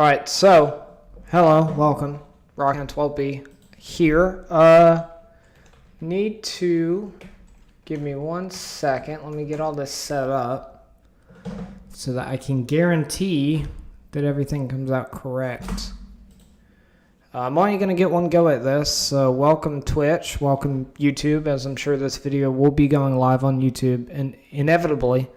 All right, so hello, welcome, Rockin' 12B here. Need to give me 1 second. Let me get all this set up so that I can guarantee that everything comes out correct. I'm only going to get one go at this, so welcome Twitch, welcome YouTube, as I'm sure this video will be going live on YouTube, and inevitably,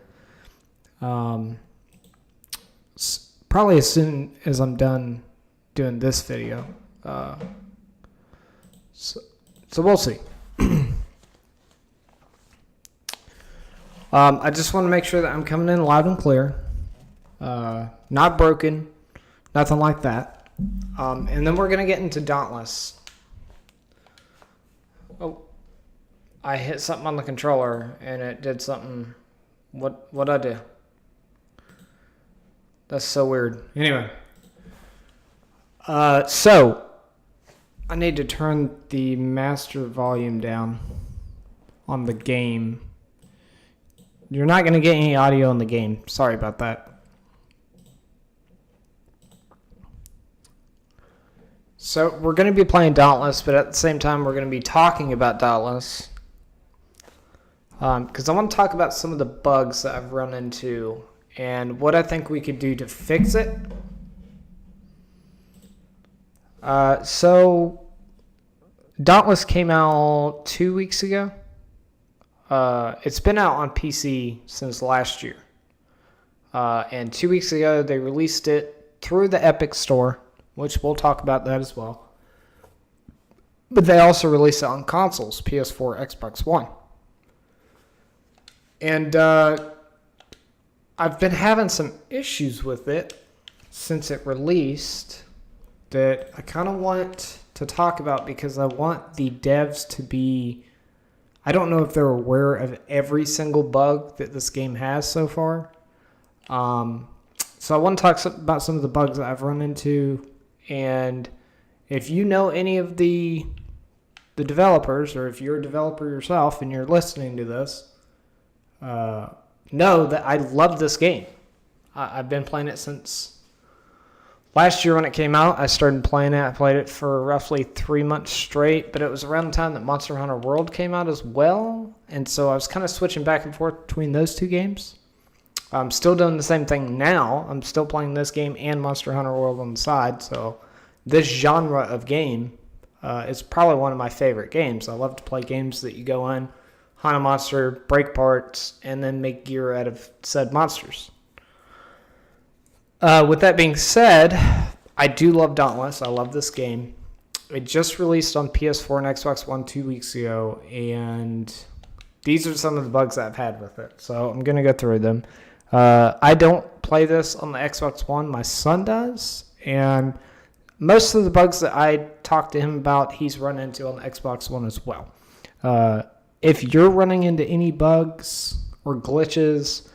probably as soon as I'm done doing this video. So we'll see. I just want to make sure that I'm coming in loud and clear. Not broken, nothing like that. And then we're going to get into Dauntless. Oh, I hit something on the controller and it did something. What'd I do? That's so weird. Anyway. So I need to turn the master volume down on the game. You're not going to get any audio in the game. Sorry about that. So we're going to be playing Dauntless, but at the same time we're going to be talking about Dauntless. Because I want to talk about some of the bugs that I've run into and what I think we could do to fix it. So Dauntless came out 2 weeks ago. It's been out on PC since last year. And 2 weeks ago they released it through the Epic Store, which we'll talk about that as well. But they also released it on consoles, PS4, Xbox One. And I've been having some issues with it since it released that I kind of want to talk about because I want the devs to be... I don't know if they're aware of every single bug that this game has so far. So I want to talk about some of the bugs that I've run into. And if you know any of the developers, or if you're a developer yourself and you're listening to this, know that I love this game. I've been playing it since last year when it came out. I started playing it. I played it for roughly 3 months straight, but it was around the time that Monster Hunter World came out as well. And so I was kind of switching back and forth between those two games. I'm still doing the same thing now. I'm still playing this game and Monster Hunter World on the side. So this genre of game is probably one of my favorite games. I love to play games that you go in, hunt a monster, break parts, and then make gear out of said monsters. With that being said, I do love Dauntless. I love this game. It just released on PS4 and Xbox One 2 weeks ago, and these are some of the bugs I've had with it. So I'm going to go through them. I don't play this on the Xbox One. My son does. And most of the bugs that I talked to him about, he's run into on the Xbox One as well. If you're running into any bugs or glitches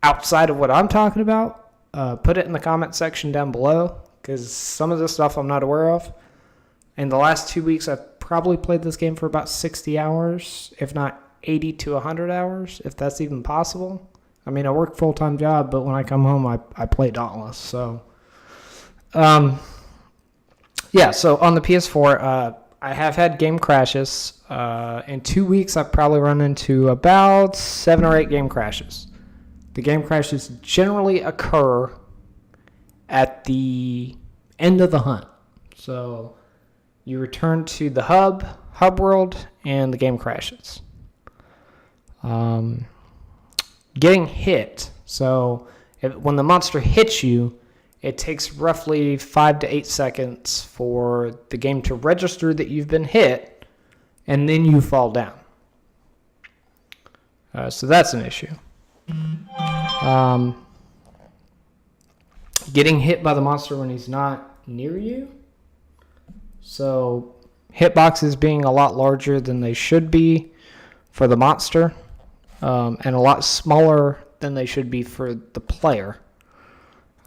outside of what I'm talking about, put it in the comment section down below, because some of this stuff I'm not aware of. In the last 2 weeks, I've probably played this game for about 60 hours, if not 80 to 100 hours, if that's even possible. I mean, I work a full-time job, but when I come home, I play Dauntless. So, yeah, so on the PS4, I have had game crashes. In 2 weeks, I've probably run into about 7 or 8 game crashes. The game crashes generally occur at the end of the hunt. So you return to the hub world, and the game crashes. Getting hit. So when the monster hits you, it takes roughly 5 to 8 seconds for the game to register that you've been hit, and then you fall down. So that's an issue. Getting hit by the monster when he's not near you. So hitboxes being a lot larger than they should be for the monster, and a lot smaller than they should be for the player.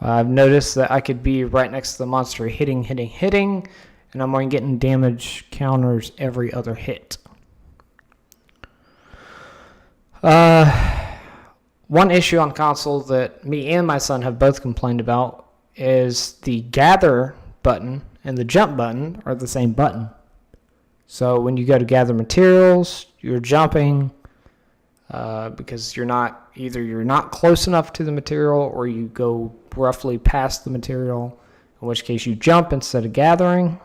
I've noticed that I could be right next to the monster hitting, and I'm only getting damage counters every other hit. One issue on console that me and my son have both complained about is the gather button and the jump button are the same button. So when you go to gather materials, you're jumping because you're not close enough to the material or you go roughly past the material, in which case you jump instead of gathering.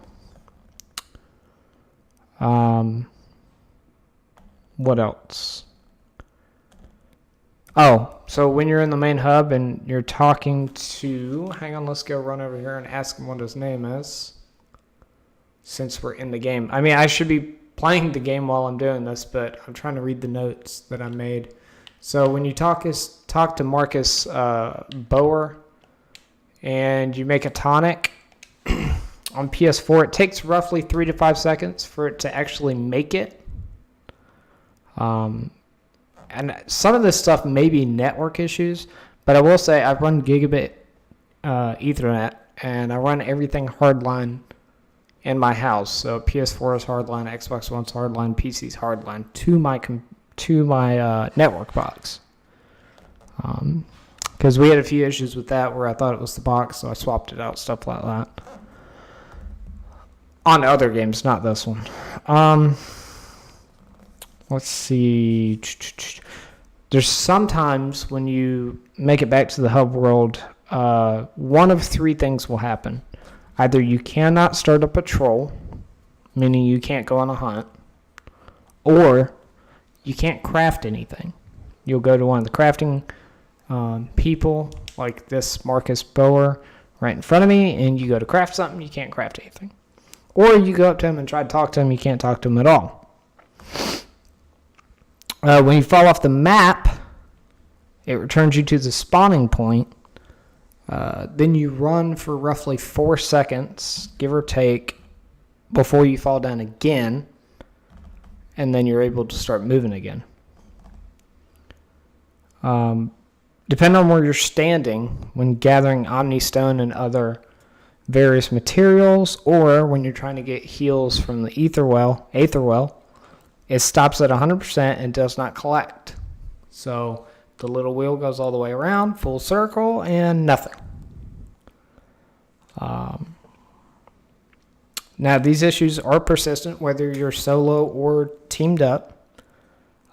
What else? Oh, so when you're in the main hub and you're talking to... Hang on, let's go run over here and ask him what his name is. Since we're in the game. I mean, I should be playing the game while I'm doing this, but I'm trying to read the notes that I made. So when you talk to Marcus Bower and you make a tonic on PS4, it takes roughly 3 to 5 seconds for it to actually make it. And some of this stuff may be network issues, but I will say I run gigabit Ethernet, and I run everything hardline in my house. So PS4 is hardline, Xbox One's hardline, PC's hardline to my network box. Because we had a few issues with that where I thought it was the box, so I swapped it out, stuff like that. On other games, not this one. Let's see. There's sometimes when you make it back to the hub world, one of three things will happen. Either you cannot start a patrol, meaning you can't go on a hunt, or you can't craft anything. You'll go to one of the crafting people, like this Marcus Bower right in front of me, and you go to craft something, you can't craft anything. Or you go up to him and try to talk to him, you can't talk to him at all. When you fall off the map, it returns you to the spawning point. Then you run for roughly 4 seconds, give or take, before you fall down again, and then you're able to start moving again. Depending on where you're standing, when gathering Omni Stone and other various materials, or when you're trying to get heals from the Aether Well, it stops at 100% and does not collect. So the little wheel goes all the way around, full circle, and nothing. Now, these issues are persistent, whether you're solo or teamed up.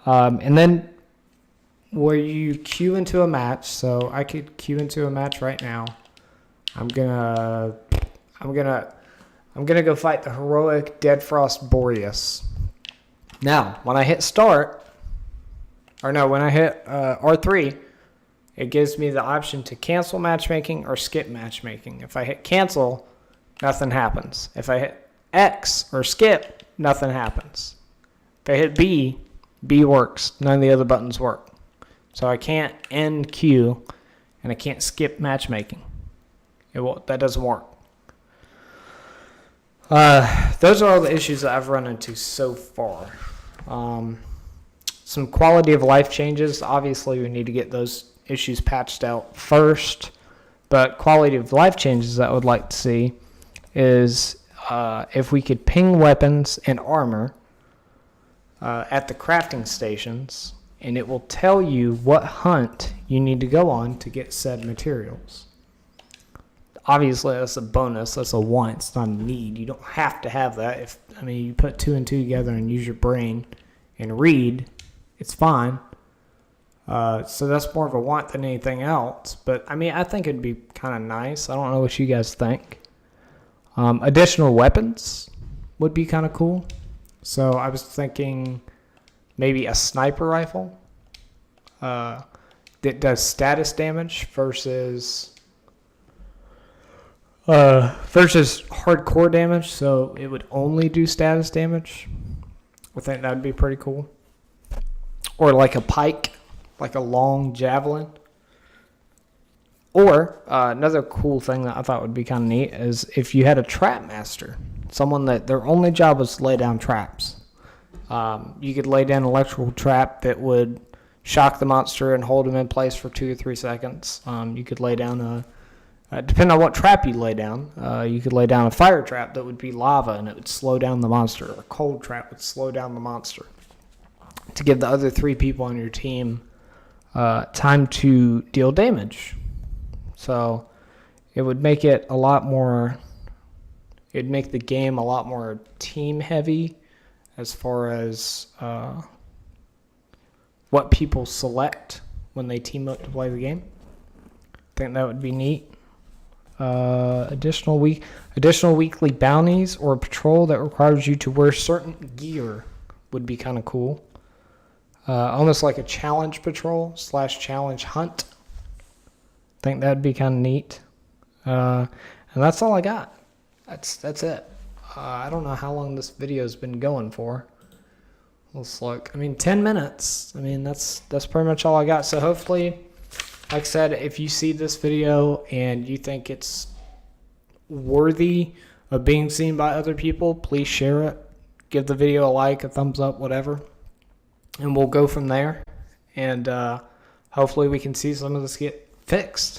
And then where you queue into a match, so I could queue into a match right now. I'm gonna go fight the heroic Deadfrost Boreas. Now, when I hit start, when I hit R3, it gives me the option to cancel matchmaking or skip matchmaking. If I hit cancel, nothing happens. If I hit X or skip, nothing happens. If I hit B, B works. None of the other buttons work. So I can't end queue, and I can't skip matchmaking. That doesn't work. Those are all the issues that I've run into so far. Some quality of life changes. Obviously, we need to get those issues patched out first. But quality of life changes that I would like to see is if we could ping weapons and armor at the crafting stations, and it will tell you what hunt you need to go on to get said materials. Obviously, that's a bonus. That's a want. It's not a need. You don't have to have that. You put 2 and 2 together and use your brain and read, it's fine. So that's more of a want than anything else. But, I think it'd be kind of nice. I don't know what you guys think. Additional weapons would be kind of cool. So I was thinking maybe a sniper rifle that does status damage versus hardcore damage, so it would only do status damage. I think that would be pretty cool. Or like a pike, like a long javelin. Or another cool thing that I thought would be kind of neat is if you had a trap master, someone that their only job was to lay down traps. You could lay down an electrical trap that would shock the monster and hold him in place for 2 or 3 seconds. You could lay down depending on what trap you lay down, you could lay down a fire trap that would be lava and it would slow down the monster. Or a cold trap would slow down the monster to give the other 3 people on your team time to deal damage. So it would make it a lot more. It'd make the game a lot more team heavy, as far as what people select when they team up to play the game. I think that would be neat. Additional weekly bounties or patrol that requires you to wear certain gear would be kind of cool. Almost like a challenge patrol / challenge hunt. I think that'd be kind of neat. And that's all I got. That's it. I don't know how long this video's been going for. Let's look. 10 minutes. That's pretty much all I got. So hopefully, like I said, if you see this video and you think it's worthy of being seen by other people, please share it. Give the video a like, a thumbs up, whatever. And we'll go from there. And hopefully we can see some of this get fixed.